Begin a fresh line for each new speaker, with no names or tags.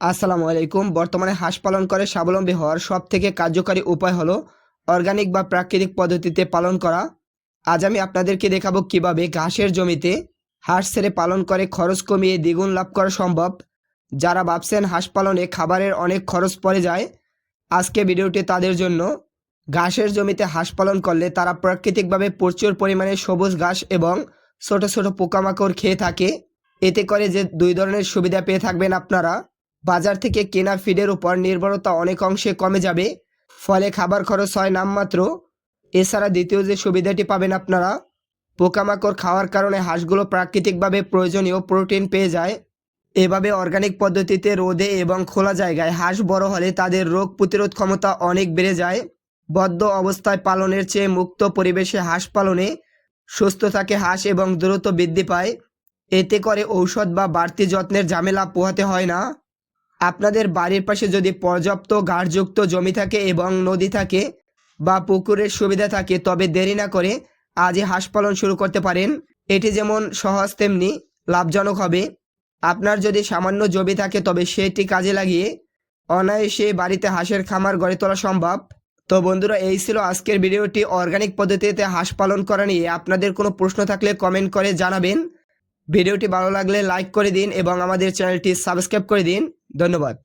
আসসালামু আলাইকুম। বর্তমানে হাঁস পালন করে স্বাবলম্বী হওয়ার সবথেকে কার্যকারী উপায় হলো অর্গানিক বা প্রাকৃতিক পদ্ধতিতে পালন করা। আজ আমি আপনাদেরকে দেখাবো কিভাবে ঘাসের জমিতে হাঁস ছেড়ে পালন করে খরচ কমিয়ে দ্বিগুণ লাভ করা সম্ভব। যারা ভাবছেন হাঁস পালনে খাবারের অনেক খরচ পড়ে যায়, আজকে ভিডিওটি তাদের জন্য। ঘাসের জমিতে হাঁস পালন করলে তারা প্রাকৃতিকভাবে প্রচুর পরিমাণে সবুজ ঘাস এবং ছোট ছোট পোকামাকড় খেয়ে থাকে। এতে করে যে দুই ধরনের সুবিধা পেয়ে থাকবেন আপনারা। বাজার থেকে কেনা ফিডের উপর নির্ভরতা অনেক অংশে কমে যাবে, ফলে খাবার খরচ হয় নামমাত্র। এছাড়া দ্বিতীয় যে সুবিধাটি পাবেন আপনারা, পোকামাকড় খাওয়ার কারণে হাঁসগুলো প্রাকৃতিকভাবে প্রয়োজনীয় প্রোটিন পেয়ে যায়। এভাবে অর্গানিক পদ্ধতিতে রোদে এবং খোলা জায়গায় হাঁস বড় হলে তাদের রোগ প্রতিরোধ ক্ষমতা অনেক বেড়ে যায়। বদ্ধ অবস্থায় পালনের চেয়ে মুক্ত পরিবেশে হাঁস পালনে সুস্থ থাকে হাঁস এবং দ্রুত বৃদ্ধি পায়। এতে করে ঔষধ বা বাড়তি যত্নের ঝামেলা পোহাতে হয় না। আপনাদের বাড়ির পাশে যদি পর্যাপ্ত ঘাসযুক্ত জমি থাকে এবং নদী থাকে বা পুকুরের সুবিধা থাকে, তবে দেরি না করে আজই হাঁস পালন শুরু করতে পারেন। এটি যেমন সহজ তেমনি লাভজনক হবে। আপনার যদি সামান্য জমি থাকে তবে সেটি কাজে লাগিয়ে অনায়াসে বাড়িতে হাঁসের খামার গড়ে তোলা সম্ভব। তো বন্ধুরা, এই ছিল আজকের ভিডিওটি। অর্গানিক পদ্ধতিতে হাঁস পালন করা নিয়ে আপনাদের কোনো প্রশ্ন থাকলে কমেন্ট করে জানাবেন। ভিডিওটি ভালো লাগলে লাইক করে দিন এবং আমাদের চ্যানেলটি সাবস্ক্রাইব করে দিন। ধন্যবাদ।